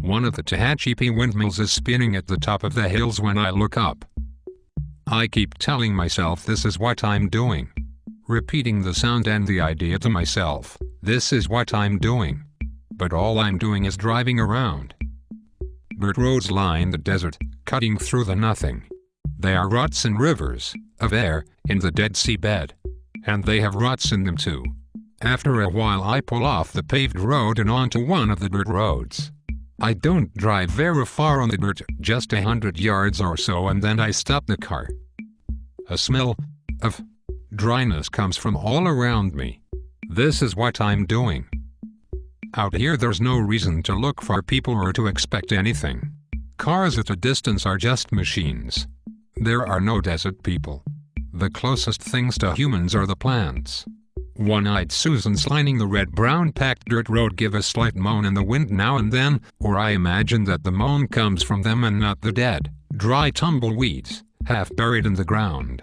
One of the Tehachapi windmills is spinning at the top of the hills when I look up. I keep telling myself this is what I'm doing. Repeating the sound and the idea to myself, this is what I'm doing. But all I'm doing is driving around. Dirt roads line the desert, cutting through the nothing. They are ruts and rivers of air in the Dead Sea bed. And they have ruts in them too. After a while I pull off the paved road and onto one of the dirt roads. I don't drive very far on the dirt, just 100 yards or so, and then I stop the car. A smell of dryness comes from all around me. This is what I'm doing. Out here there's no reason to look for people or to expect anything. Cars at a distance are just machines. There are no desert people. The closest things to humans are the plants. One-eyed Susans lining the red-brown packed dirt road give a slight moan in the wind now and then, or I imagine that the moan comes from them and not the dead, dry tumbleweeds, half buried in the ground.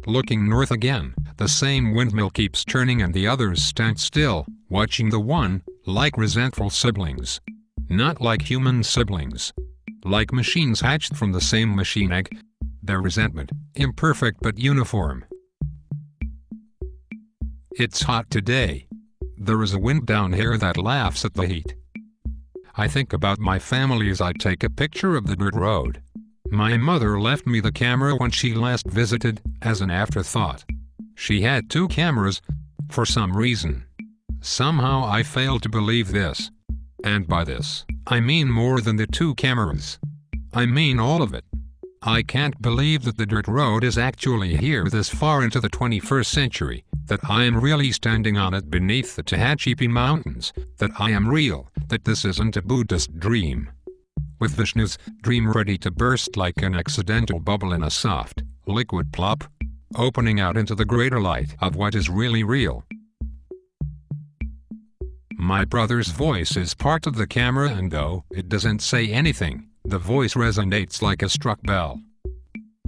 Looking north again, the same windmill keeps turning and the others stand still, watching the one, like resentful siblings. Not like human siblings. Like machines hatched from the same machine egg. Their resentment, imperfect but uniform. It's hot today. There is a wind down here that laughs at the heat. I think about my family as I take a picture of the dirt road. My mother left me the camera when she last visited, as an afterthought. She had 2 cameras, for some reason. Somehow I failed to believe this. And by this, I mean more than the 2 cameras. I mean all of it. I can't believe that the dirt road is actually here this far into the 21st century, that I am really standing on it beneath the Tehachapi Mountains, that I am real, that this isn't a Buddhist dream. With Vishnu's dream ready to burst like an accidental bubble in a soft, liquid plop, opening out into the greater light of what is really real. My brother's voice is part of the camera, and though it doesn't say anything, the voice resonates like a struck bell.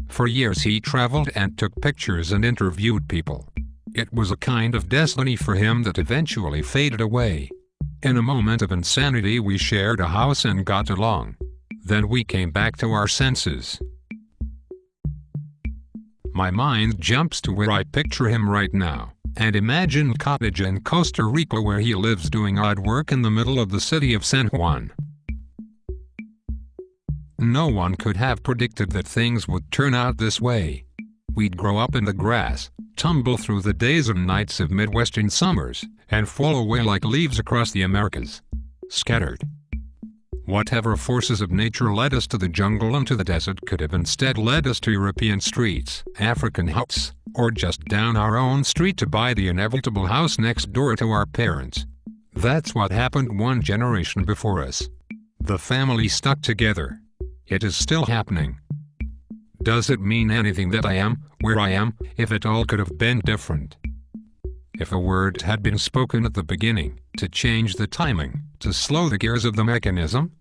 For years he traveled and took pictures and interviewed people. It was a kind of destiny for him that eventually faded away. In a moment of insanity we shared a house and got along. Then we came back to our senses. My mind jumps to where I picture him right now, and imagine cottage in Costa Rica where he lives doing odd work in the middle of the city of San Juan. No one could have predicted that things would turn out this way. We'd grow up in the grass, tumble through the days and nights of Midwestern summers, and fall away like leaves across the Americas. Scattered. Whatever forces of nature led us to the jungle and to the desert could have instead led us to European streets, African huts, or just down our own street to buy the inevitable house next door to our parents. That's what happened one generation before us. The family stuck together. It is still happening. Does it mean anything that I am, where I am, if it all could have been different? If a word had been spoken at the beginning, to change the timing, to slow the gears of the mechanism?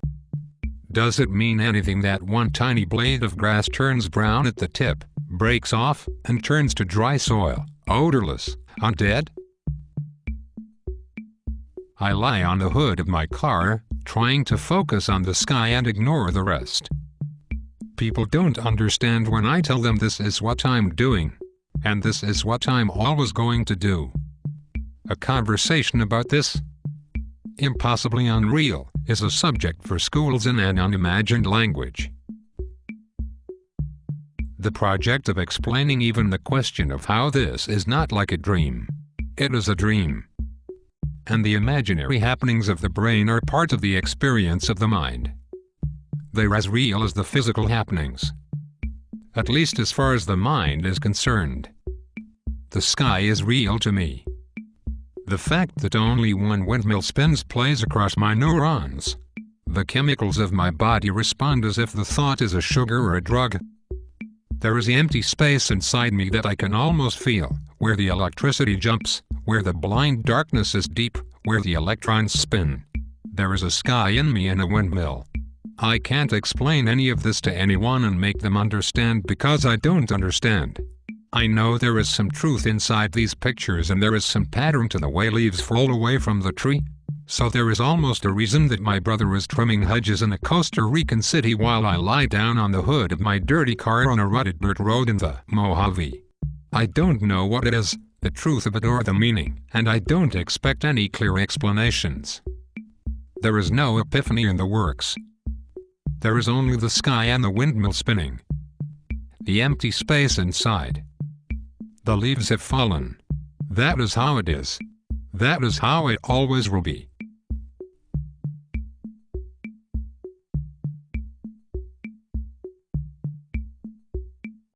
Does it mean anything that one tiny blade of grass turns brown at the tip, breaks off, and turns to dry soil, odorless, undead? I lie on the hood of my car, trying to focus on the sky and ignore the rest. People don't understand when I tell them this is what I'm doing, and this is what I'm always going to do. A conversation about this, impossibly unreal, is a subject for schools in an unimagined language. The project of explaining even the question of how this is not like a dream. It is a dream. And the imaginary happenings of the brain are part of the experience of the mind. They're as real as the physical happenings. At least as far as the mind is concerned. The sky is real to me. The fact that only one windmill spins plays across my neurons. The chemicals of my body respond as if the thought is a sugar or a drug. There is empty space inside me that I can almost feel, where the electricity jumps, where the blind darkness is deep, where the electrons spin. There is a sky in me in a windmill. I can't explain any of this to anyone and make them understand because I don't understand. I know there is some truth inside these pictures and there is some pattern to the way leaves fall away from the tree. So there is almost a reason that my brother is trimming hedges in a Costa Rican city while I lie down on the hood of my dirty car on a rutted dirt road in the Mojave. I don't know what it is, the truth of it or the meaning, and I don't expect any clear explanations. There is no epiphany in the works. There is only the sky and the windmill spinning. The empty space inside. The leaves have fallen. That is how it is. That is how it always will be.